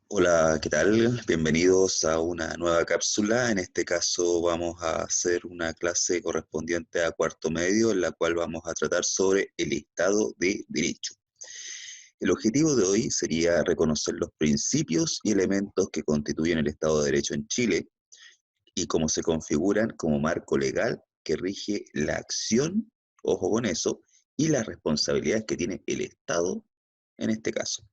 Hola, ¿qué tal? Bienvenidos a una nueva cápsula. En este caso vamos a hacer una clase correspondiente a cuarto medio, en la cual vamos a tratar sobre el Estado de Derecho. El objetivo de hoy sería reconocer los principios y elementos que constituyen el Estado de Derecho en Chile y cómo se configuran como marco legal que rige la acción, ojo con eso, y las responsabilidades que tiene el Estado en este caso.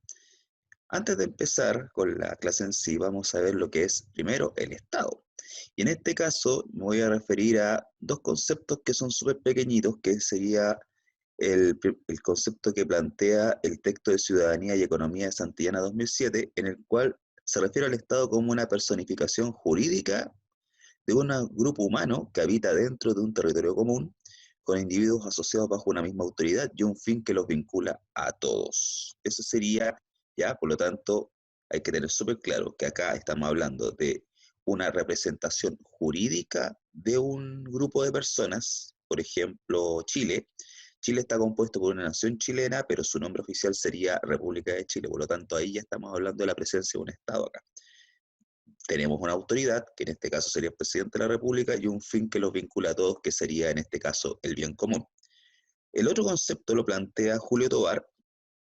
Antes de empezar con la clase en sí, vamos a ver lo que es primero el Estado. Y en este caso me voy a referir a dos conceptos que son súper pequeñitos, que sería el concepto que plantea el texto de Ciudadanía y Economía de Santillana 2007, en el cual se refiere al Estado como una personificación jurídica de un grupo humano que habita dentro de un territorio común, con individuos asociados bajo una misma autoridad y un fin que los vincula a todos. Eso sería, ya, por lo tanto, hay que tener súper claro que acá estamos hablando de una representación jurídica de un grupo de personas, por ejemplo, Chile. Chile está compuesto por una nación chilena, pero su nombre oficial sería República de Chile, por lo tanto ahí ya estamos hablando de la presencia de un Estado acá. Tenemos una autoridad, que en este caso sería el presidente de la República, y un fin que los vincula a todos, que sería en este caso el bien común. El otro concepto lo plantea Julio Tobar,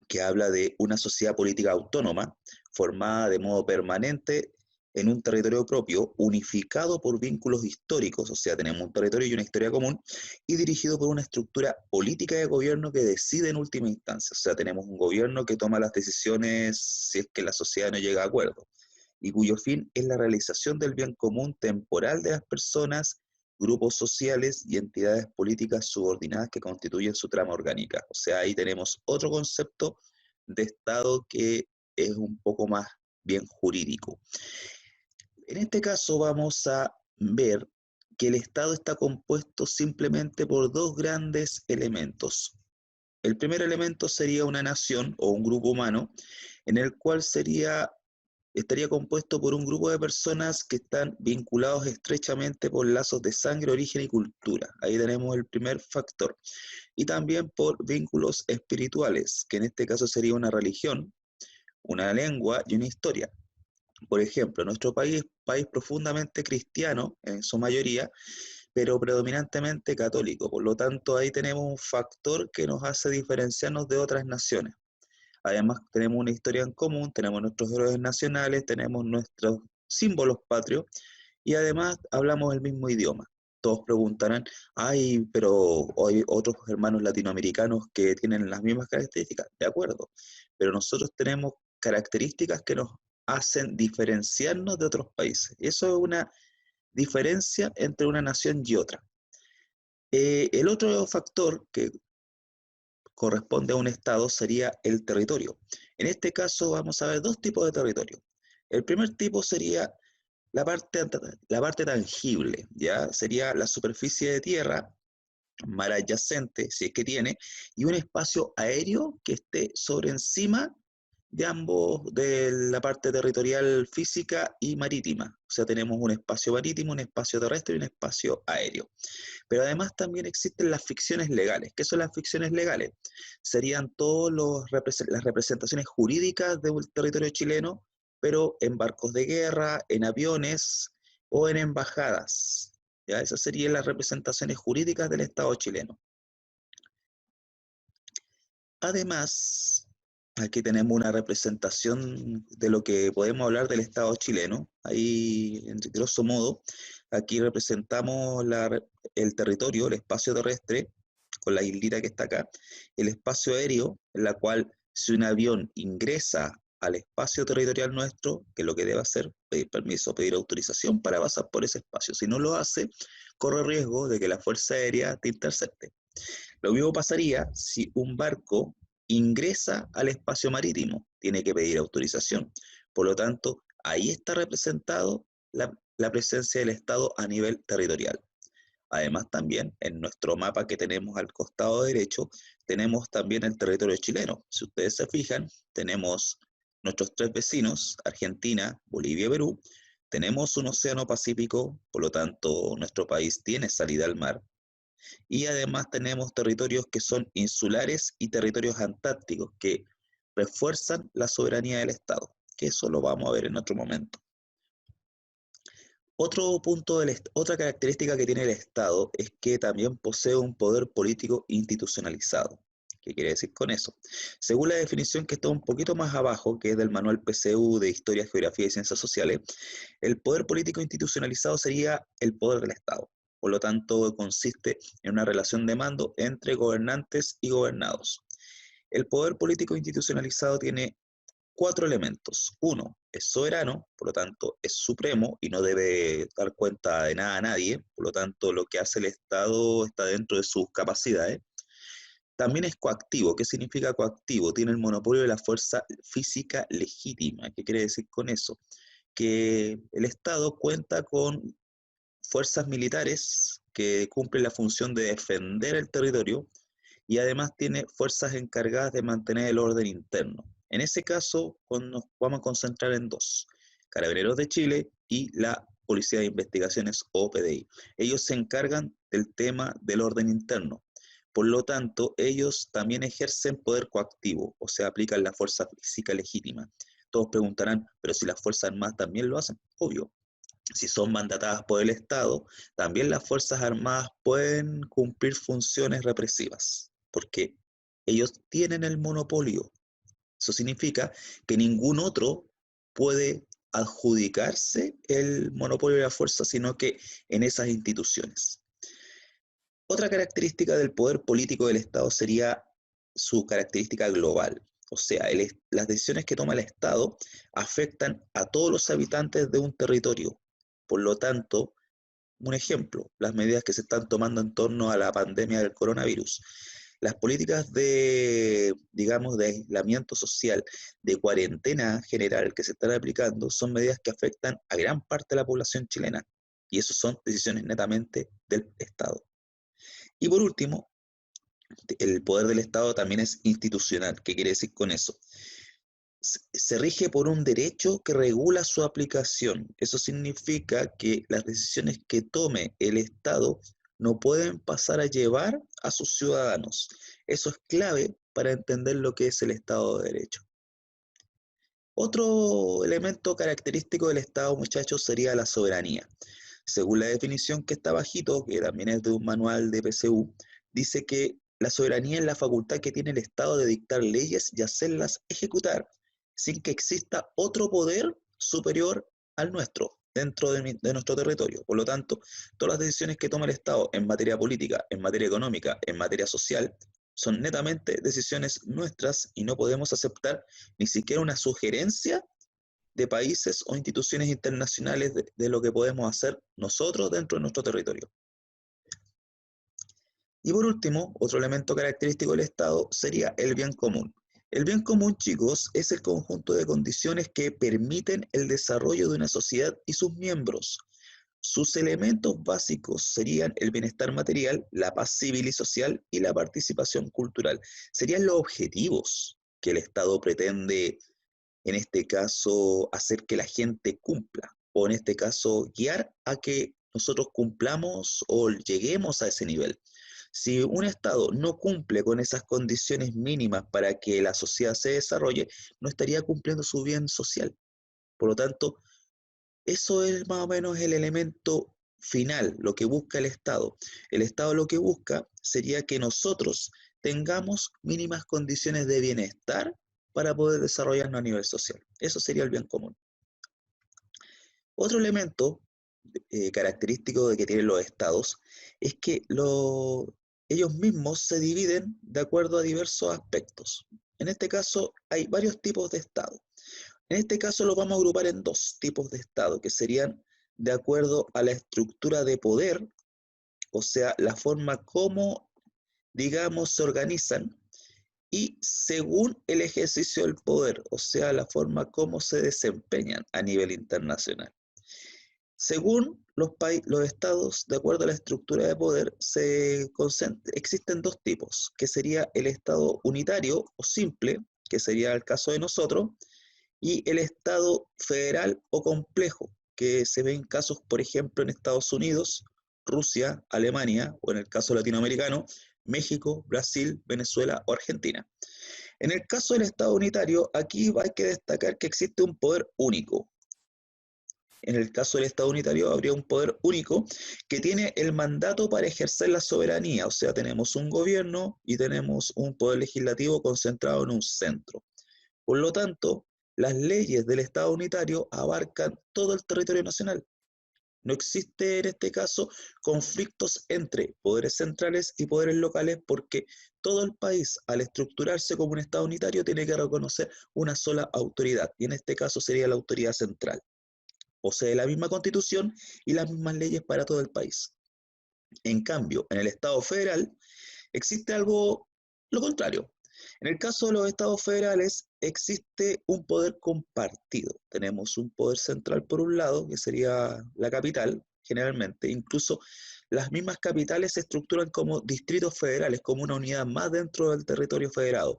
que habla de una sociedad política autónoma, formada de modo permanente en un territorio propio, unificado por vínculos históricos, o sea, tenemos un territorio y una historia común, y dirigido por una estructura política de gobierno que decide en última instancia, o sea, tenemos un gobierno que toma las decisiones si es que la sociedad no llega a acuerdo y cuyo fin es la realización del bien común temporal de las personas, grupos sociales y entidades políticas subordinadas que constituyen su trama orgánica. O sea, ahí tenemos otro concepto de Estado que es un poco más bien jurídico. En este caso vamos a ver que el Estado está compuesto simplemente por dos grandes elementos. El primer elemento sería una nación o un grupo humano, en el cual estaría compuesto por un grupo de personas que están vinculados estrechamente por lazos de sangre, origen y cultura. Ahí tenemos el primer factor. Y también por vínculos espirituales, que en este caso sería una religión, una lengua y una historia. Por ejemplo, nuestro país profundamente cristiano en su mayoría, pero predominantemente católico. Por lo tanto, ahí tenemos un factor que nos hace diferenciarnos de otras naciones. Además, tenemos una historia en común, tenemos nuestros héroes nacionales, tenemos nuestros símbolos patrios y además hablamos el mismo idioma. Todos preguntarán, ay, pero hay otros hermanos latinoamericanos que tienen las mismas características, de acuerdo, pero nosotros tenemos características que nos hacen diferenciarnos de otros países. Eso es una diferencia entre una nación y otra. El otro factor que corresponde a un Estado sería el territorio. En este caso vamos a ver dos tipos de territorio. El primer tipo sería la parte, la parte tangible, ¿ya? Sería la superficie de tierra, mar adyacente, si es que tiene, y un espacio aéreo que esté sobre encima de ambos, de la parte territorial física y marítima. O sea, tenemos un espacio marítimo, un espacio terrestre y un espacio aéreo. Pero además también existen las ficciones legales. ¿Qué son las ficciones legales? Serían todas las representaciones jurídicas de un territorio chileno, pero en barcos de guerra, en aviones o en embajadas. ¿Ya? Esas serían las representaciones jurídicas del Estado chileno. Además, aquí tenemos una representación de lo que podemos hablar del Estado chileno. Ahí, en grosso modo, aquí representamos el territorio, el espacio terrestre, con la islita que está acá, el espacio aéreo, en la cual si un avión ingresa al espacio territorial nuestro, que es lo que debe hacer, pedir permiso, pedir autorización para pasar por ese espacio. Si no lo hace, corre riesgo de que la Fuerza Aérea te intercepte. Lo mismo pasaría si un barco ingresa al espacio marítimo, tiene que pedir autorización. Por lo tanto, ahí está representado la presencia del Estado a nivel territorial. Además, también en nuestro mapa que tenemos al costado derecho, tenemos también el territorio chileno. Si ustedes se fijan, tenemos nuestros tres vecinos, Argentina, Bolivia y Perú. Tenemos un océano Pacífico, por lo tanto, nuestro país tiene salida al mar y además tenemos territorios que son insulares y territorios antárticos que refuerzan la soberanía del Estado. que eso lo vamos a ver en otro momento. Otra característica que tiene el Estado es que también posee un poder político institucionalizado. ¿Qué quiere decir con eso? Según la definición que está un poquito más abajo, que es del manual PCU de Historia, Geografía y Ciencias Sociales, el poder político institucionalizado sería el poder del Estado. Por lo tanto, consiste en una relación de mando entre gobernantes y gobernados. El poder político institucionalizado tiene 4 elementos. Uno, es soberano, por lo tanto es supremo y no debe dar cuenta de nada a nadie, por lo tanto lo que hace el Estado está dentro de sus capacidades. También es coactivo. ¿Qué significa coactivo? Tiene el monopolio de la fuerza física legítima. ¿Qué quiere decir con eso? Que el Estado cuenta con fuerzas militares que cumplen la función de defender el territorio y además tiene fuerzas encargadas de mantener el orden interno. En ese caso, nos vamos a concentrar en dos: Carabineros de Chile y la Policía de Investigaciones o PDI. Ellos se encargan del tema del orden interno. Por lo tanto, ellos también ejercen poder coactivo, o sea, aplican la fuerza física legítima. Todos preguntarán, pero si las Fuerzas Armadas también lo hacen, obvio. Si son mandatadas por el Estado, también las Fuerzas Armadas pueden cumplir funciones represivas, porque ellos tienen el monopolio. Eso significa que ningún otro puede adjudicarse el monopolio de la fuerza, sino que en esas instituciones. Otra característica del poder político del Estado sería su característica global. O sea, las decisiones que toma el Estado afectan a todos los habitantes de un territorio. Por lo tanto, un ejemplo, las medidas que se están tomando en torno a la pandemia del coronavirus. Las políticas de, digamos, de aislamiento social, de cuarentena general que se están aplicando, son medidas que afectan a gran parte de la población chilena. Y eso son decisiones netamente del Estado. Y por último, el poder del Estado también es institucional. ¿Qué quiere decir con eso? Se rige por un derecho que regula su aplicación. Eso significa que las decisiones que tome el Estado no pueden pasar a llevar a sus ciudadanos. Eso es clave para entender lo que es el Estado de Derecho. Otro elemento característico del Estado, muchachos, sería la soberanía. Según la definición que está bajito, que también es de un manual de PCU, dice que la soberanía es la facultad que tiene el Estado de dictar leyes y hacerlas ejecutar sin que exista otro poder superior al nuestro dentro de nuestro territorio. Por lo tanto, todas las decisiones que toma el Estado en materia política, en materia económica, en materia social, son netamente decisiones nuestras y no podemos aceptar ni siquiera una sugerencia de países o instituciones internacionales de lo que podemos hacer nosotros dentro de nuestro territorio. Y por último, otro elemento característico del Estado sería el bien común. El bien común, chicos, es el conjunto de condiciones que permiten el desarrollo de una sociedad y sus miembros. Sus elementos básicos serían el bienestar material, la paz civil y social y la participación cultural. Serían los objetivos que el Estado pretende, en este caso, hacer que la gente cumpla, o en este caso, guiar a que nosotros cumplamos o lleguemos a ese nivel. Si un Estado no cumple con esas condiciones mínimas para que la sociedad se desarrolle, no estaría cumpliendo su bien social. Por lo tanto, eso es más o menos el elemento final, lo que busca el Estado. El Estado lo que busca sería que nosotros tengamos mínimas condiciones de bienestar para poder desarrollarnos a nivel social. Eso sería el bien común. Otro elemento característico de que tienen los estados es que ellos mismos se dividen de acuerdo a diversos aspectos. En este caso hay varios tipos de estado. En este caso lo vamos a agrupar en dos tipos de estado, que serían de acuerdo a la estructura de poder, o sea, la forma como, digamos, se organizan, y según el ejercicio del poder, o sea, la forma como se desempeñan a nivel internacional. Según los estados, de acuerdo a la estructura de poder, existen dos tipos, que sería el estado unitario o simple, que sería el caso de nosotros, y el estado federal o complejo, que se ve en casos, por ejemplo, en Estados Unidos, Rusia, Alemania, o en el caso latinoamericano, México, Brasil, Venezuela o Argentina. En el caso del Estado unitario, aquí hay que destacar que existe un poder único. En el caso del Estado unitario habría un poder único que tiene el mandato para ejercer la soberanía, o sea, tenemos un gobierno y tenemos un poder legislativo concentrado en un centro. Por lo tanto, las leyes del Estado unitario abarcan todo el territorio nacional. No existe en este caso conflictos entre poderes centrales y poderes locales porque todo el país, al estructurarse como un Estado unitario, tiene que reconocer una sola autoridad, y en este caso sería la autoridad central. Posee la misma constitución y las mismas leyes para todo el país. En cambio, en el Estado federal existe algo lo contrario. En el caso de los estados federales existe un poder compartido. Tenemos un poder central por un lado, que sería la capital, generalmente. Incluso las mismas capitales se estructuran como distritos federales, como una unidad más dentro del territorio federado,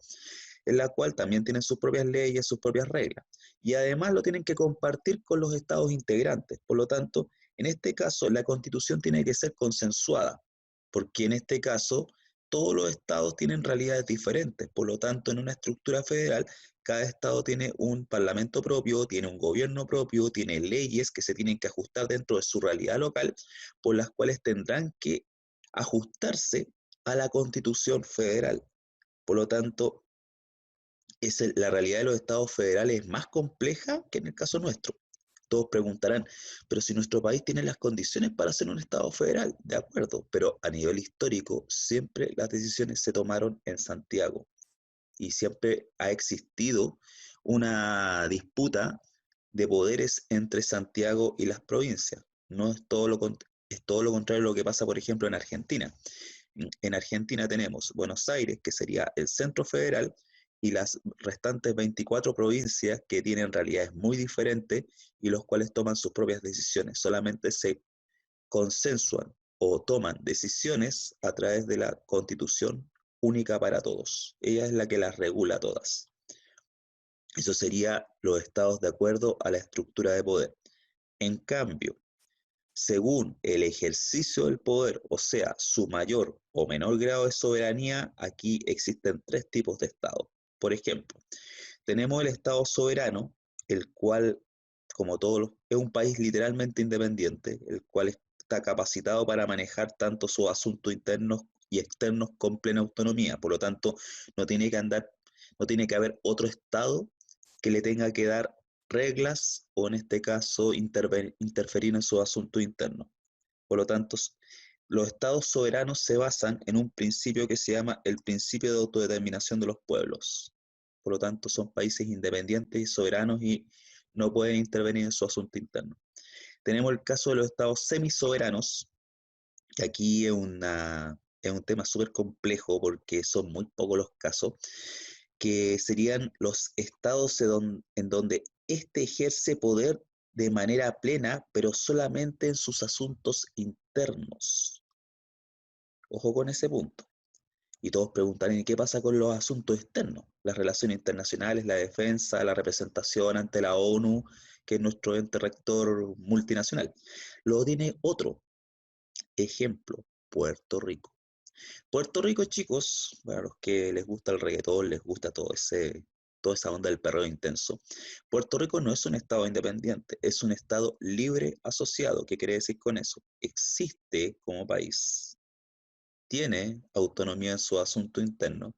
en la cual también tienen sus propias leyes, sus propias reglas. Y además lo tienen que compartir con los estados integrantes. Por lo tanto, en este caso, la constitución tiene que ser consensuada, porque en este caso todos los estados tienen realidades diferentes. Por lo tanto, en una estructura federal, cada estado tiene un parlamento propio, tiene un gobierno propio, tiene leyes que se tienen que ajustar dentro de su realidad local, por las cuales tendrán que ajustarse a la constitución federal. Por lo tanto, la realidad de los estados federales es más compleja que en el caso nuestro. Todos preguntarán, pero si nuestro país tiene las condiciones para ser un estado federal, de acuerdo, pero a nivel histórico siempre las decisiones se tomaron en Santiago y siempre ha existido una disputa de poderes entre Santiago y las provincias. No es todo es todo lo contrario a lo que pasa, por ejemplo, en Argentina. En Argentina tenemos Buenos Aires, que sería el centro federal, y las restantes 24 provincias que tienen realidades muy diferentes y los cuales toman sus propias decisiones. Solamente se consensuan o toman decisiones a través de la Constitución única para todos. Ella es la que las regula todas. Eso sería los estados de acuerdo a la estructura de poder. En cambio, según el ejercicio del poder, o sea, su mayor o menor grado de soberanía, aquí existen tres tipos de Estado. Por ejemplo, tenemos el Estado soberano, el cual, como todos es un país literalmente independiente, el cual está capacitado para manejar tanto sus asuntos internos y externos con plena autonomía. Por lo tanto, no tiene que andar, no tiene que haber otro Estado que le tenga que dar reglas o en este caso interferir en su asunto interno. Por lo tanto, los estados soberanos se basan en un principio que se llama el principio de autodeterminación de los pueblos. Por lo tanto, son países independientes y soberanos y no pueden intervenir en su asunto interno. Tenemos el caso de los estados semisoberanos, que aquí es un tema súper complejo porque son muy pocos los casos, que serían los estados en donde éste ejerce poder de manera plena, pero solamente en sus asuntos internos. Ojo con ese punto. Y todos preguntarán, ¿y qué pasa con los asuntos externos? Las relaciones internacionales, la defensa, la representación ante la ONU, que es nuestro ente rector multinacional. Luego tiene otro ejemplo, Puerto Rico. Puerto Rico, chicos, para los que les gusta el reggaetón, les gusta toda esa onda del perreo intenso. Puerto Rico no es un estado independiente, es un estado libre asociado. ¿Qué quiere decir con eso? Existe como país, tiene autonomía en su asunto interno,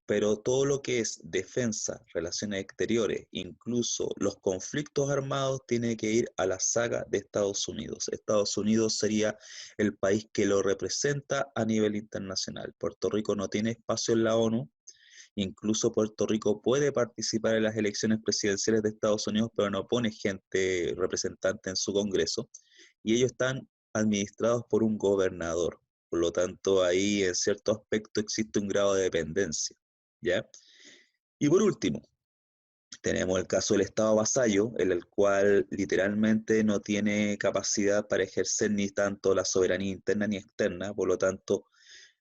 pero todo lo que es defensa, relaciones exteriores, incluso los conflictos armados, tiene que ir a la saga de Estados Unidos. Estados Unidos sería el país que lo representa a nivel internacional. Puerto Rico no tiene espacio en la ONU, incluso Puerto Rico puede participar en las elecciones presidenciales de Estados Unidos, pero no pone gente representante en su Congreso, y ellos están administrados por un gobernador. Por lo tanto, ahí en cierto aspecto existe un grado de dependencia, ¿ya? Y por último, tenemos el caso del Estado vasallo, en el cual literalmente no tiene capacidad para ejercer ni tanto la soberanía interna ni externa, por lo tanto,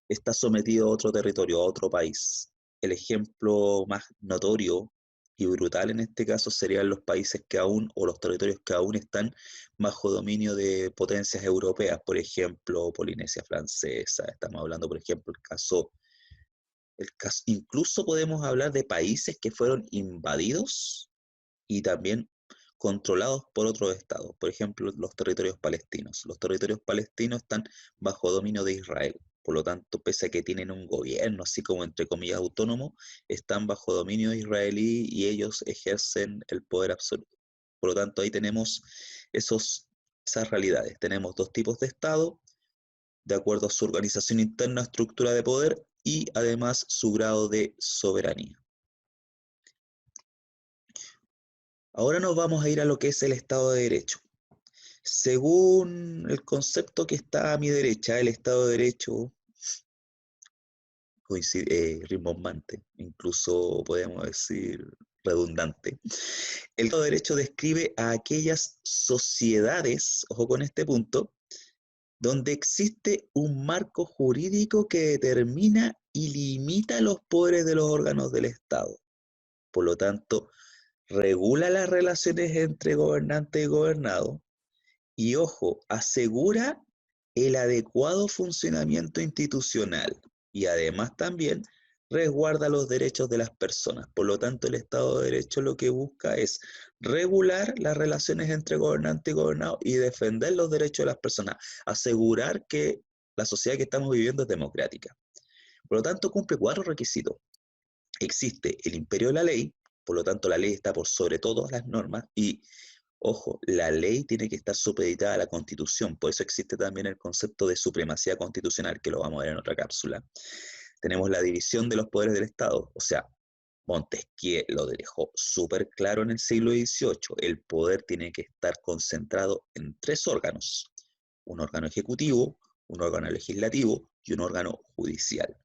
está sometido a otro territorio, a otro país. El ejemplo más notorio y brutal en este caso serían los países que aún, o los territorios que aún están bajo dominio de potencias europeas, por ejemplo, Polinesia Francesa, estamos hablando, por ejemplo, el caso Incluso podemos hablar de países que fueron invadidos y también controlados por otros estados. Por ejemplo, los territorios palestinos. Los territorios palestinos están bajo dominio de Israel. Por lo tanto, pese a que tienen un gobierno, así como entre comillas autónomo, están bajo dominio israelí y ellos ejercen el poder absoluto. Por lo tanto, ahí tenemos esas realidades. Tenemos dos tipos de Estado, de acuerdo a su organización interna, estructura de poder y además su grado de soberanía. Ahora nos vamos a ir a lo que es el Estado de Derecho. Según el concepto que está a mi derecha, el Estado de Derecho rimbombante, incluso podemos decir redundante. El Estado de Derecho describe a aquellas sociedades, ojo con este punto, donde existe un marco jurídico que determina y limita los poderes de los órganos del Estado. Por lo tanto, regula las relaciones entre gobernante y gobernado y, ojo, asegura el adecuado funcionamiento institucional y además también resguarda los derechos de las personas. Por lo tanto, el Estado de Derecho lo que busca es regular las relaciones entre gobernante y gobernado y defender los derechos de las personas, asegurar que la sociedad que estamos viviendo es democrática. Por lo tanto, cumple 4 requisitos. Existe el imperio de la ley, por lo tanto la ley está por sobre todas las normas y, ojo, la ley tiene que estar supeditada a la Constitución, por eso existe también el concepto de supremacía constitucional, que lo vamos a ver en otra cápsula. Tenemos la división de los poderes del Estado, o sea, Montesquieu lo dejó súper claro en el siglo XVIII, el poder tiene que estar concentrado en 3 órganos, un órgano ejecutivo, un órgano legislativo y un órgano judicial.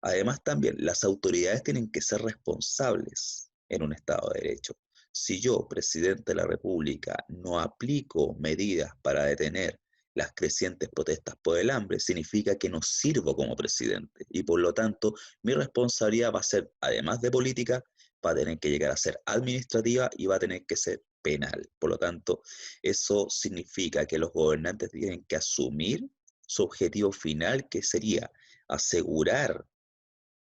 Además, también las autoridades tienen que ser responsables en un Estado de Derecho. Si yo, presidente de la República, no aplico medidas para detener las crecientes protestas por el hambre, significa que no sirvo como presidente. Y por lo tanto, mi responsabilidad va a ser, además de política, va a tener que llegar a ser administrativa y va a tener que ser penal. Por lo tanto, eso significa que los gobernantes tienen que asumir su objetivo final, que sería asegurar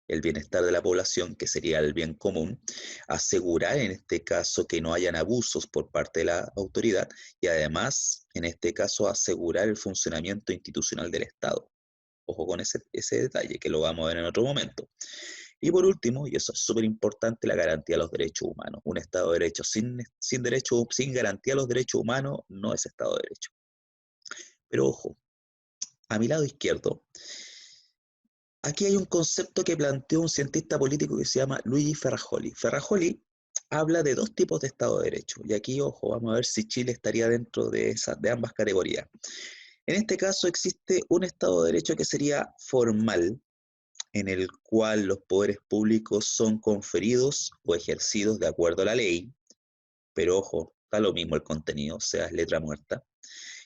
el bienestar de la población, que sería el bien común, asegurar en este caso que no hayan abusos por parte de la autoridad y además, en este caso, asegurar el funcionamiento institucional del Estado. Ojo con ese detalle, que lo vamos a ver en otro momento. Y por último, y eso es súper importante, la garantía de los derechos humanos. Un Estado de Derecho sin garantía de los derechos humanos no es Estado de Derecho. Pero ojo, a mi lado izquierdo, aquí hay un concepto que planteó un cientista político que se llama Luigi Ferrajoli. Ferrajoli habla de 2 tipos de Estado de Derecho. Y aquí, ojo, vamos a ver si Chile estaría dentro de ambas categorías. En este caso existe un Estado de Derecho que sería formal, en el cual los poderes públicos son conferidos o ejercidos de acuerdo a la ley, pero ojo, da lo mismo el contenido, o sea, es letra muerta.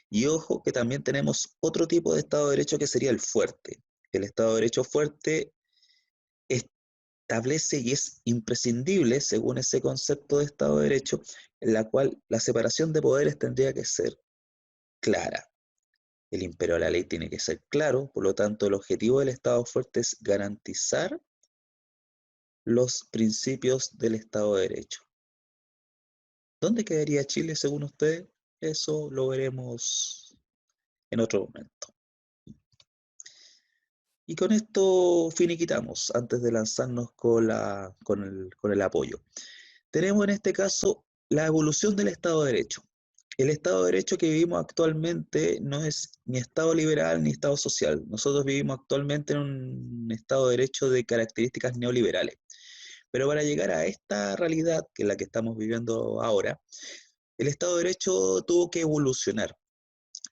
Y ojo que también tenemos otro tipo de Estado de Derecho que sería el fuerte. El Estado de Derecho fuerte establece y es imprescindible, según ese concepto de Estado de Derecho, en la cual la separación de poderes tendría que ser clara. El imperio de la ley tiene que ser claro, por lo tanto, el objetivo del Estado fuerte es garantizar los principios del Estado de Derecho. ¿Dónde quedaría Chile, según usted? Eso lo veremos en otro momento. Y con esto finiquitamos, antes de lanzarnos con el apoyo. Tenemos en este caso la evolución del Estado de Derecho. El Estado de Derecho que vivimos actualmente no es ni Estado liberal ni Estado social. Nosotros vivimos actualmente en un Estado de Derecho de características neoliberales. Pero para llegar a esta realidad, que es la que estamos viviendo ahora, el Estado de Derecho tuvo que evolucionar.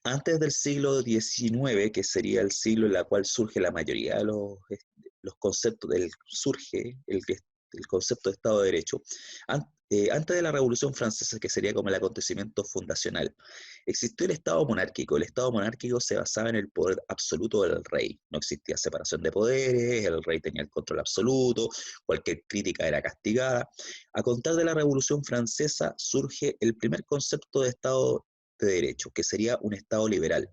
Antes del siglo XIX, que sería el siglo en el cual surge la mayoría de los conceptos, surge el concepto de Estado de Derecho, antes de la Revolución Francesa, que sería como el acontecimiento fundacional, existió el Estado monárquico. El Estado monárquico se basaba en el poder absoluto del rey. No existía separación de poderes, el rey tenía el control absoluto, cualquier crítica era castigada. A contar de la Revolución Francesa surge el primer concepto de Estado de Derecho, que sería un Estado liberal,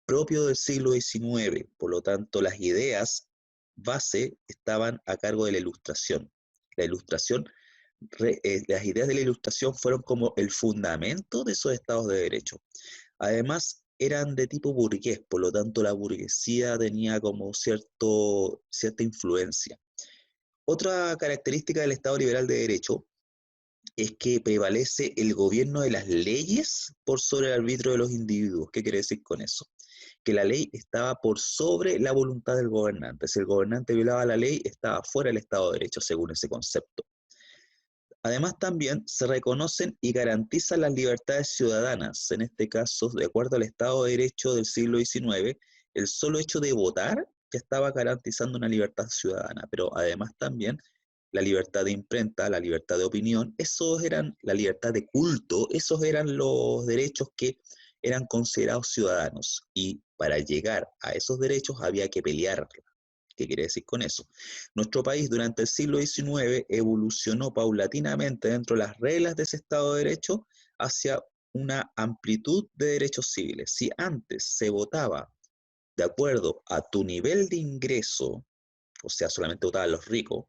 propio del siglo XIX. Por lo tanto, las ideas base estaban a cargo de la Ilustración. La Ilustración, las ideas de la Ilustración fueron como el fundamento de esos estados de derecho. Además, eran de tipo burgués, por lo tanto la burguesía tenía como cierta influencia. Otra característica del Estado liberal de derecho es que prevalece el gobierno de las leyes por sobre el arbitrio de los individuos. ¿Qué quiere decir con eso? Que la ley estaba por sobre la voluntad del gobernante. Si el gobernante violaba la ley, estaba fuera del Estado de Derecho, según ese concepto. Además, también se reconocen y garantizan las libertades ciudadanas. En este caso, de acuerdo al Estado de Derecho del siglo XIX, el solo hecho de votar ya estaba garantizando una libertad ciudadana, pero además también la libertad de imprenta, la libertad de opinión, esos eran la libertad de culto, esos eran los derechos que eran considerados ciudadanos. Y para llegar a esos derechos había que pelear. ¿Qué quiere decir con eso? Nuestro país durante el siglo XIX evolucionó paulatinamente dentro de las reglas de ese Estado de Derecho hacia una amplitud de derechos civiles. Si antes se votaba de acuerdo a tu nivel de ingreso, o sea, solamente votaban los ricos,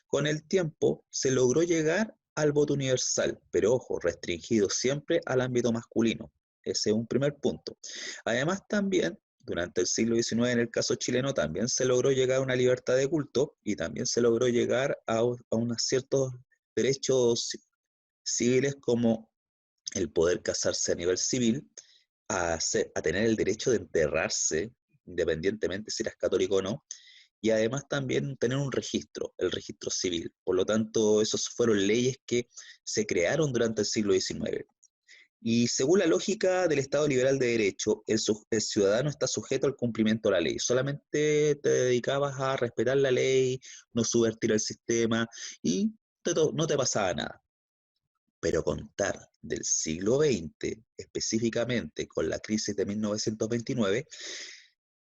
con el tiempo se logró llegar al voto universal, pero ojo, restringido siempre al ámbito masculino. Ese es un primer punto. Además, también durante el siglo XIX, en el caso chileno, también se logró llegar a una libertad de culto y también se logró llegar a unos ciertos derechos civiles como el poder casarse a nivel civil, a tener el derecho de enterrarse, independientemente si eras católico o no, y además también tener un registro, el registro civil. Por lo tanto, esas fueron leyes que se crearon durante el siglo XIX. Y según la lógica del Estado liberal de derecho, el ciudadano está sujeto al cumplimiento de la ley. Solamente te dedicabas a respetar la ley, no subvertir el sistema y no te pasaba nada. Pero contar del siglo XX, específicamente con la crisis de 1929,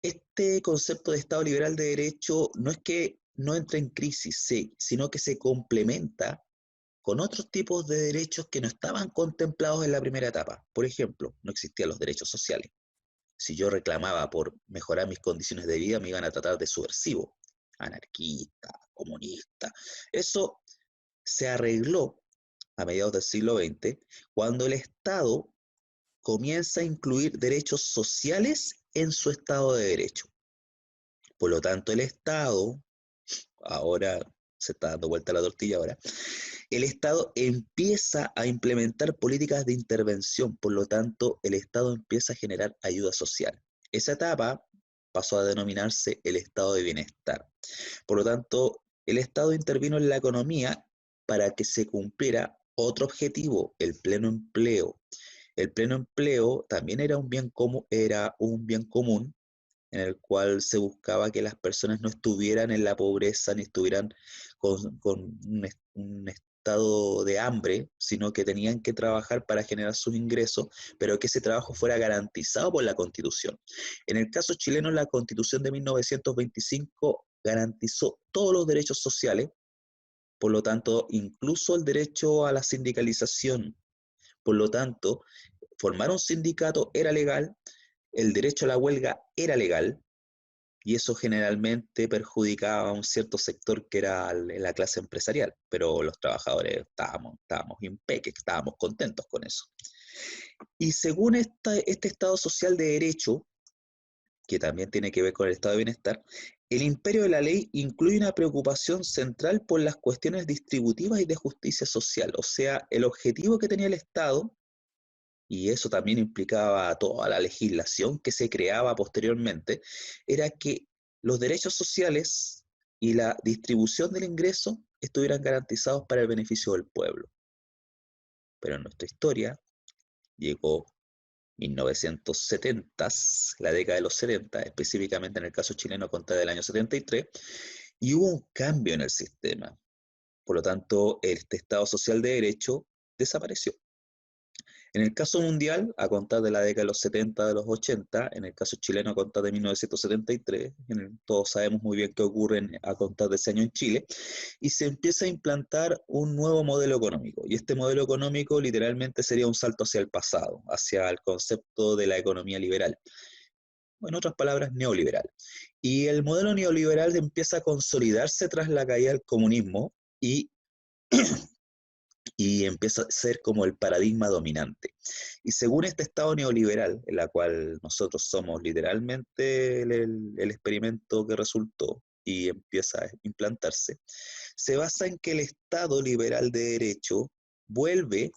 este concepto de Estado liberal de derecho no es que no entre en crisis, sí, sino que se complementa con otros tipos de derechos que no estaban contemplados en la primera etapa. Por ejemplo, no existían los derechos sociales. Si yo reclamaba por mejorar mis condiciones de vida, me iban a tratar de subversivo, anarquista, comunista. Eso se arregló a mediados del siglo XX cuando el Estado comienza a incluir derechos sociales en su Estado de Derecho. Por lo tanto, el Estado, ahora se está dando vuelta la tortilla ahora, el Estado empieza a implementar políticas de intervención, por lo tanto, el Estado empieza a generar ayuda social. Esa etapa pasó a denominarse el estado de bienestar. Por lo tanto, el Estado intervino en la economía para que se cumpliera otro objetivo, el pleno empleo. El pleno empleo también era un bien común en el cual se buscaba que las personas no estuvieran en la pobreza ni estuvieran con un estado de hambre, sino que tenían que trabajar para generar sus ingresos, pero que ese trabajo fuera garantizado por la Constitución. En el caso chileno, la Constitución de 1925 garantizó todos los derechos sociales, por lo tanto, incluso el derecho a la sindicalización. Por lo tanto, formar un sindicato era legal, el derecho a la huelga era legal, y eso generalmente perjudicaba a un cierto sector que era la clase empresarial, pero los trabajadores estábamos impeques, estábamos contentos con eso. Y según este Estado social de derecho, que también tiene que ver con el estado de bienestar, el imperio de la ley incluye una preocupación central por las cuestiones distributivas y de justicia social, o sea, el objetivo que tenía el Estado, y eso también implicaba toda la legislación que se creaba posteriormente, era que los derechos sociales y la distribución del ingreso estuvieran garantizados para el beneficio del pueblo. Pero en nuestra historia llegó 1970, la década de los 70, específicamente en el caso chileno a contar del año 73, y hubo un cambio en el sistema. Por lo tanto, este Estado social de derecho desapareció. En el caso mundial, a contar de la década de los 70, de los 80, en el caso chileno a contar de 1973, todos sabemos muy bien qué ocurre a contar de ese año en Chile, y se empieza a implantar un nuevo modelo económico. Y este modelo económico literalmente sería un salto hacia el pasado, hacia el concepto de la economía liberal. en otras palabras, neoliberal. Y el modelo neoliberal empieza a consolidarse tras la caída del comunismo y, y empieza a ser como el paradigma dominante. Y según este Estado neoliberal, en la cual nosotros somos literalmente el experimento que resultó y empieza a implantarse, se basa en que el Estado liberal de derecho vuelve,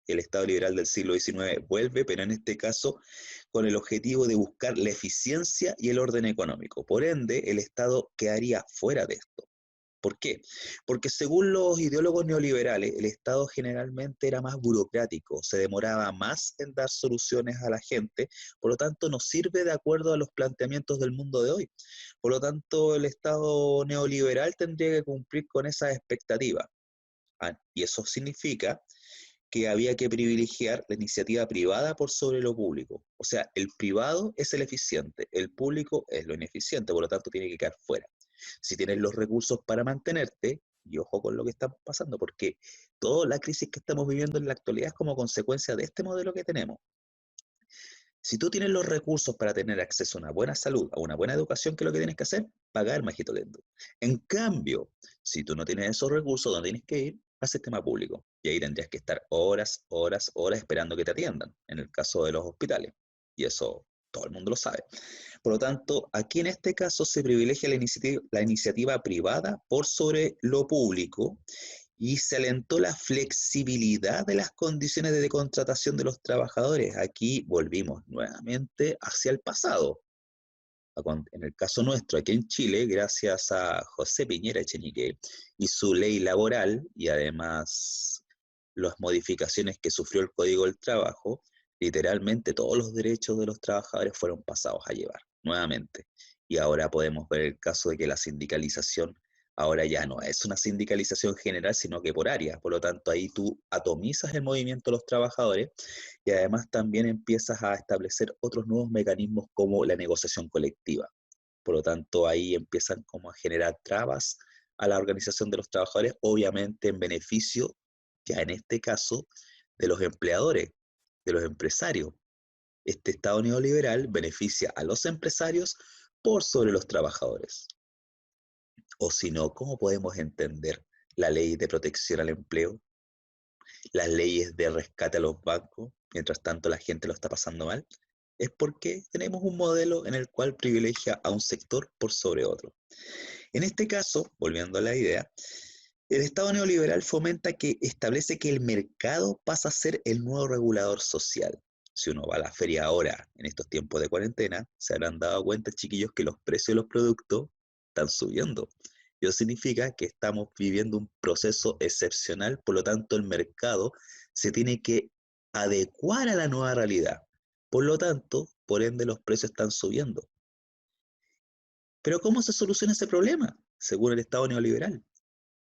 el Estado liberal del siglo XIX vuelve, pero en este caso con el objetivo de buscar la eficiencia y el orden económico. Por ende, el Estado quedaría fuera de esto. ¿Por qué? Porque según los ideólogos neoliberales, el Estado generalmente era más burocrático, se demoraba más en dar soluciones a la gente, por lo tanto no sirve de acuerdo a los planteamientos del mundo de hoy. Por lo tanto, el Estado neoliberal tendría que cumplir con esas expectativas. Y eso significa que había que privilegiar la iniciativa privada por sobre lo público. O sea, el privado es el eficiente, el público es lo ineficiente, por lo tanto tiene que quedar fuera. Si tienes los recursos para mantenerte, y ojo con lo que está pasando, porque toda la crisis que estamos viviendo en la actualidad es como consecuencia de este modelo que tenemos. Si tú tienes los recursos para tener acceso a una buena salud, a una buena educación, ¿qué es lo que tienes que hacer? Pagar, majito lindo. En cambio, si tú no tienes esos recursos, ¿dónde tienes que ir? Al sistema público. Y ahí tendrías que estar horas, horas, horas esperando que te atiendan, en el caso de los hospitales. Y eso todo el mundo lo sabe. Por lo tanto, aquí en este caso se privilegia la iniciativa privada por sobre lo público y se alentó la flexibilidad de las condiciones de contratación de los trabajadores. Aquí volvimos nuevamente hacia el pasado. En el caso nuestro, aquí en Chile, gracias a José Piñera Echenique y su ley laboral, y además las modificaciones que sufrió el Código del Trabajo, literalmente todos los derechos de los trabajadores fueron pasados a llevar nuevamente. Y ahora podemos ver el caso de que la sindicalización ahora ya no es una sindicalización general, sino que por áreas. Por lo tanto, ahí tú atomizas el movimiento de los trabajadores y además también empiezas a establecer otros nuevos mecanismos como la negociación colectiva. Por lo tanto, ahí empiezan como a generar trabas a la organización de los trabajadores, obviamente en beneficio, ya en este caso, de los empleadores, de los empresarios. Este Estado neoliberal beneficia a los empresarios por sobre los trabajadores. O si no, ¿cómo podemos entender la ley de protección al empleo, las leyes de rescate a los bancos, mientras tanto la gente lo está pasando mal? Es porque tenemos un modelo en el cual privilegia a un sector por sobre otro. En este caso, volviendo a la idea, el Estado neoliberal fomenta que establece que el mercado pasa a ser el nuevo regulador social. Si uno va a la feria ahora, en estos tiempos de cuarentena, se habrán dado cuenta, chiquillos, que los precios de los productos están subiendo. Eso significa que estamos viviendo un proceso excepcional, por lo tanto el mercado se tiene que adecuar a la nueva realidad. Por lo tanto, por ende, los precios están subiendo. Pero ¿cómo se soluciona ese problema? Según el Estado neoliberal,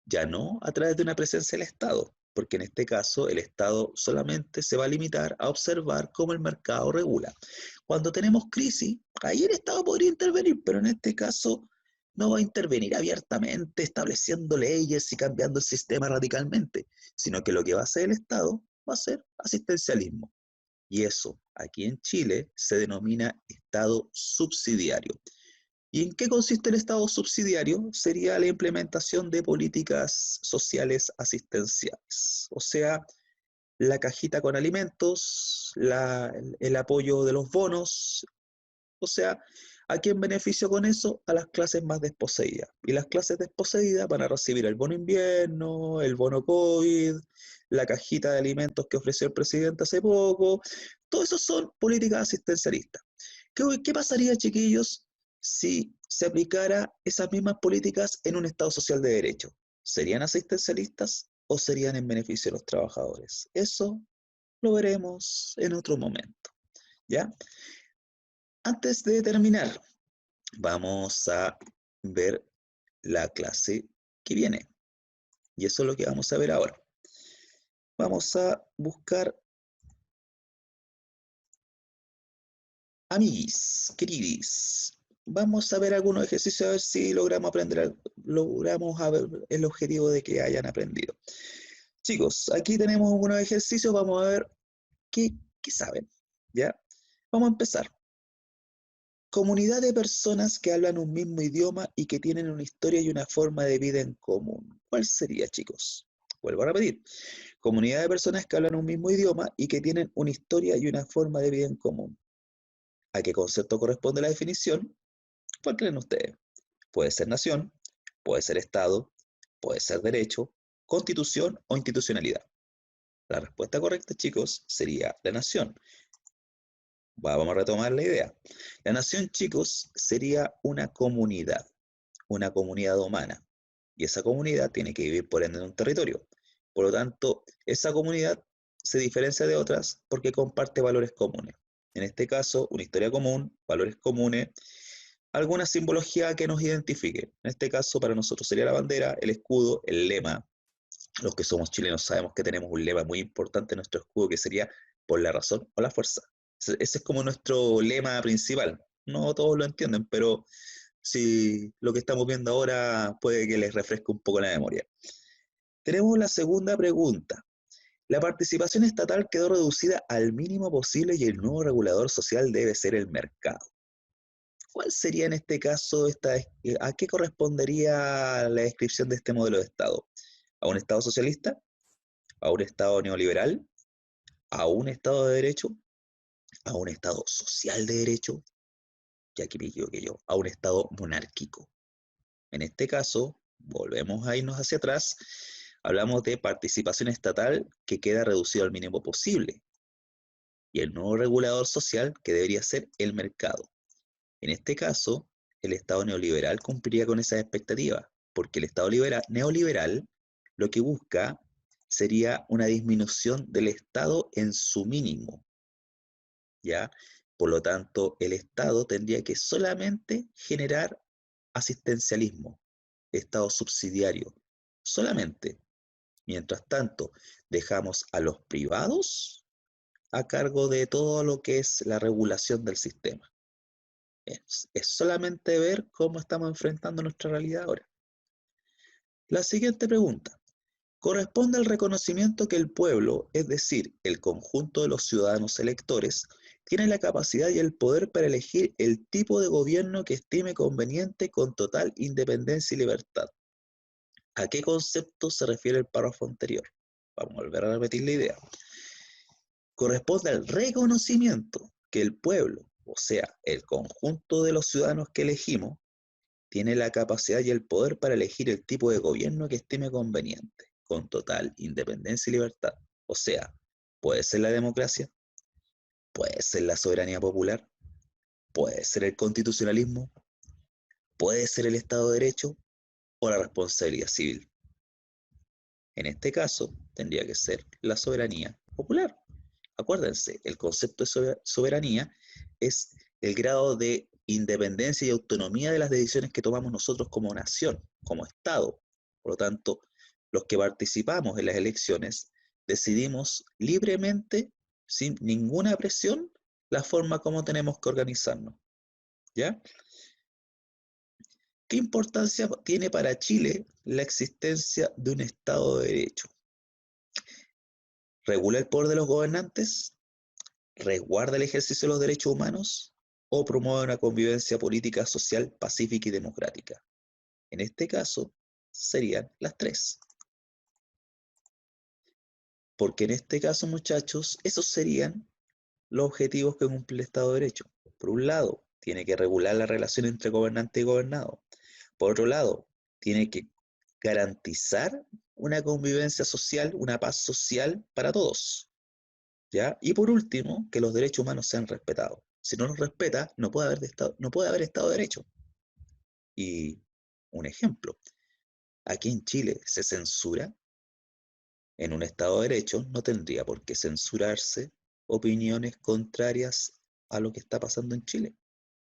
ya no a través de una presencia del Estado, porque en este caso el Estado solamente se va a limitar a observar cómo el mercado regula. Cuando tenemos crisis, ahí el Estado podría intervenir, pero en este caso no va a intervenir abiertamente estableciendo leyes y cambiando el sistema radicalmente, sino que lo que va a hacer el Estado va a ser asistencialismo. Y eso aquí en Chile se denomina Estado subsidiario. ¿Y en qué consiste el Estado subsidiario? Sería la implementación de políticas sociales asistenciales, o sea, la cajita con alimentos, el apoyo de los bonos, o sea, ¿a quién beneficio con eso? A las clases más desposeídas. Y las clases desposeídas van a recibir el bono invierno, el bono COVID, la cajita de alimentos que ofreció el presidente hace poco. Todo eso son políticas asistencialistas. ¿Qué pasaría, chiquillos, si se aplicara esas mismas políticas en un Estado social de derecho? ¿Serían asistencialistas o serían en beneficio de los trabajadores? Eso lo veremos en otro momento, ¿ya? Antes de terminar, vamos a ver la clase que viene. Y eso es lo que vamos a ver ahora. Vamos a buscar, amiguis, queridis. Vamos a ver algunos ejercicios a ver si logramos aprender, logramos a ver el objetivo de que hayan aprendido. Chicos, aquí tenemos algunos ejercicios, vamos a ver qué saben. ¿Ya? Vamos a empezar. Comunidad de personas que hablan un mismo idioma y que tienen una historia y una forma de vida en común. ¿Cuál sería, chicos? Vuelvo a repetir. Comunidad de personas que hablan un mismo idioma y que tienen una historia y una forma de vida en común. ¿A qué concepto corresponde la definición? ¿Cuál creen ustedes? Puede ser nación, puede ser Estado, puede ser derecho, constitución o institucionalidad. La respuesta correcta, chicos, sería la nación. Vamos a retomar la idea. La nación, chicos, sería una comunidad humana. Y esa comunidad tiene que vivir por ende en un territorio. Por lo tanto, esa comunidad se diferencia de otras porque comparte valores comunes. En este caso, una historia común, valores comunes, alguna simbología que nos identifique. En este caso, para nosotros sería la bandera, el escudo, el lema. Los que somos chilenos sabemos que tenemos un lema muy importante en nuestro escudo que sería por la razón o la fuerza. Ese es como nuestro lema principal. No todos lo entienden, pero si lo que estamos viendo ahora puede que les refresque un poco la memoria. Tenemos la segunda pregunta. La participación estatal quedó reducida al mínimo posible y el nuevo regulador social debe ser el mercado. ¿Cuál sería en este caso, a qué correspondería la descripción de este modelo de Estado? ¿A un Estado socialista? ¿A un Estado neoliberal? ¿A un Estado de derecho? ¿A un Estado social de derecho? Ya que me equivoqué yo, a un Estado monárquico. En este caso, volvemos a irnos hacia atrás, hablamos de participación estatal que queda reducido al mínimo posible y el nuevo regulador social que debería ser el mercado. En este caso, el Estado neoliberal cumpliría con esas expectativas, porque el Estado neoliberal lo que busca sería una disminución del Estado en su mínimo, ¿ya? Por lo tanto, el Estado tendría que solamente generar asistencialismo, Estado subsidiario, solamente. Mientras tanto, dejamos a los privados a cargo de todo lo que es la regulación del sistema. Es solamente ver cómo estamos enfrentando nuestra realidad ahora. La siguiente pregunta. Corresponde al reconocimiento que el pueblo, es decir, el conjunto de los ciudadanos electores, tiene la capacidad y el poder para elegir el tipo de gobierno que estime conveniente con total independencia y libertad. ¿A qué concepto se refiere el párrafo anterior? Vamos a volver a repetir la idea. Corresponde al reconocimiento que el pueblo, o sea, el conjunto de los ciudadanos que elegimos, tiene la capacidad y el poder para elegir el tipo de gobierno que estime conveniente, con total independencia y libertad. O sea, puede ser la democracia, puede ser la soberanía popular, puede ser el constitucionalismo, puede ser el Estado de Derecho o la responsabilidad civil. En este caso, tendría que ser la soberanía popular. Acuérdense, el concepto de soberanía es el grado de independencia y autonomía de las decisiones que tomamos nosotros como nación, como Estado. Por lo tanto, los que participamos en las elecciones decidimos libremente, sin ninguna presión, la forma como tenemos que organizarnos. ¿Ya? ¿Qué importancia tiene para Chile la existencia de un Estado de Derecho? ¿Regula el poder de los gobernantes? ¿Resguarda el ejercicio de los derechos humanos o promueve una convivencia política, social, pacífica y democrática? En este caso, serían las tres. Porque en este caso, muchachos, esos serían los objetivos que cumple el Estado de Derecho. Por un lado, tiene que regular la relación entre gobernante y gobernado. Por otro lado, tiene que garantizar una convivencia social, una paz social para todos. ¿Ya? Y por último, que los derechos humanos sean respetados. Si no los respeta, no puede haber Estado de Derecho. Y un ejemplo, aquí en Chile se censura, en un Estado de Derecho no tendría por qué censurarse opiniones contrarias a lo que está pasando en Chile,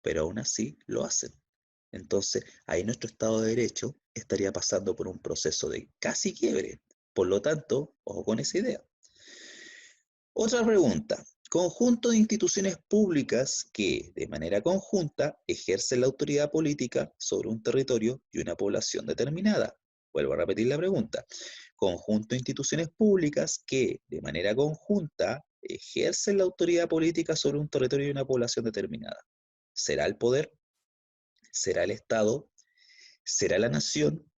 pero aún así lo hacen. Entonces, ahí nuestro Estado de Derecho estaría pasando por un proceso de casi quiebre. Por lo tanto, ojo con esa idea. Otra pregunta. Conjunto de instituciones públicas que, de manera conjunta, ejercen la autoridad política sobre un territorio y una población determinada. Vuelvo a repetir la pregunta. Conjunto de instituciones públicas que, de manera conjunta, ejercen la autoridad política sobre un territorio y una población determinada. ¿Será el poder? ¿Será el Estado? ¿Será la nación,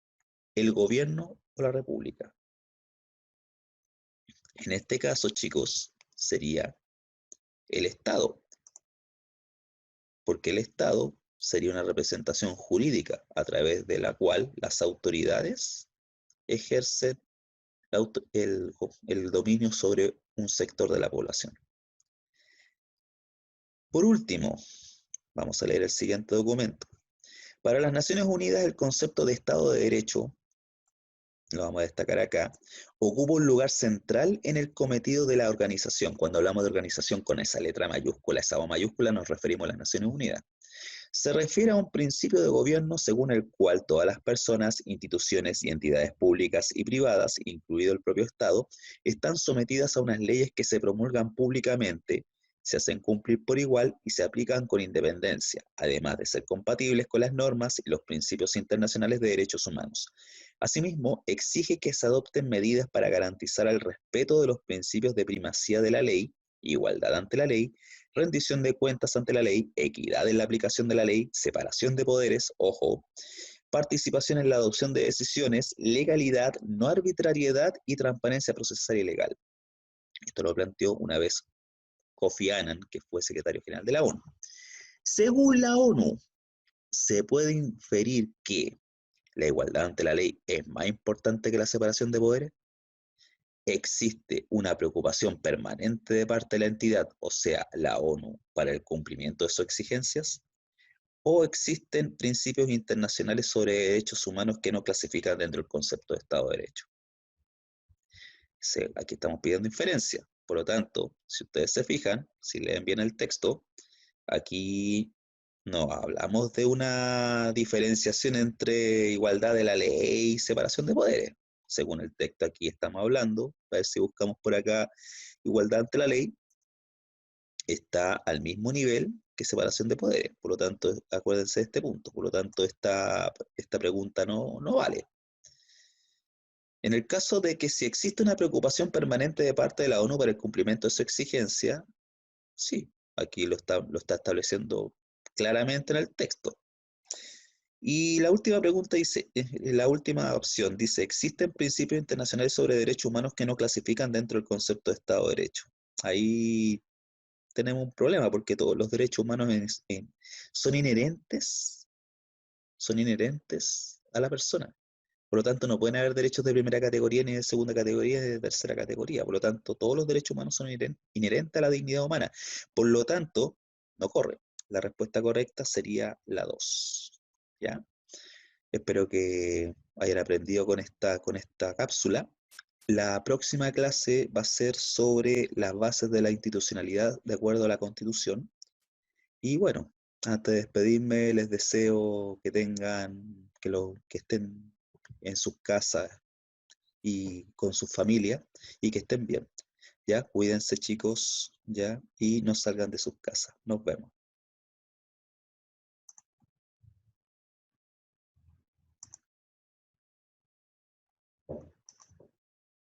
el gobierno o la república? En este caso, chicos, sería el Estado, porque el Estado sería una representación jurídica a través de la cual las autoridades ejercen el dominio sobre un sector de la población. Por último, vamos a leer el siguiente documento. Para las Naciones Unidas, el concepto de Estado de Derecho, lo vamos a destacar acá, ocupa un lugar central en el cometido de la organización. Cuando hablamos de organización con esa letra mayúscula, esa O mayúscula, nos referimos a las Naciones Unidas. Se refiere a un principio de gobierno según el cual todas las personas, instituciones y entidades públicas y privadas, incluido el propio Estado, están sometidas a unas leyes que se promulgan públicamente, se hacen cumplir por igual y se aplican con independencia, además de ser compatibles con las normas y los principios internacionales de derechos humanos. Asimismo, exige que se adopten medidas para garantizar el respeto de los principios de primacía de la ley, igualdad ante la ley, rendición de cuentas ante la ley, equidad en la aplicación de la ley, separación de poderes, ojo, participación en la adopción de decisiones, legalidad, no arbitrariedad y transparencia procesal y legal. Esto lo planteó una vez Kofi Annan, que fue secretario general de la ONU. Según la ONU, se puede inferir que la igualdad ante la ley es más importante que la separación de poderes. Existe una preocupación permanente de parte de la entidad, o sea, la ONU, para el cumplimiento de sus exigencias, o existen principios internacionales sobre derechos humanos que no clasifican dentro del concepto de Estado de Derecho. Aquí estamos pidiendo inferencia. Por lo tanto, si ustedes se fijan, si leen bien el texto, aquí no hablamos de una diferenciación entre igualdad de la ley y separación de poderes. Según el texto aquí estamos hablando, a ver si buscamos por acá igualdad ante la ley, está al mismo nivel que separación de poderes. Por lo tanto, acuérdense de este punto. Por lo tanto, esta pregunta no vale. En el caso de que si existe una preocupación permanente de parte de la ONU para el cumplimiento de su exigencia, sí, aquí lo está estableciendo claramente en el texto. Y la última pregunta dice, la última opción dice, ¿existen principios internacionales sobre derechos humanos que no clasifican dentro del concepto de Estado de Derecho? Ahí tenemos un problema porque todos los derechos humanos son inherentes a la persona. Por lo tanto, no pueden haber derechos de primera categoría, ni de segunda categoría, ni de tercera categoría. Por lo tanto, todos los derechos humanos son inherentes a la dignidad humana. Por lo tanto, no corre. La respuesta correcta sería la 2. ¿Ya? Espero que hayan aprendido con esta cápsula. La próxima clase va a ser sobre las bases de la institucionalidad de acuerdo a la Constitución. Y bueno, antes de despedirme, les deseo que que estén en sus casas y con sus familias y que estén bien. Ya, cuídense chicos, ya, y no salgan de sus casas. Nos vemos.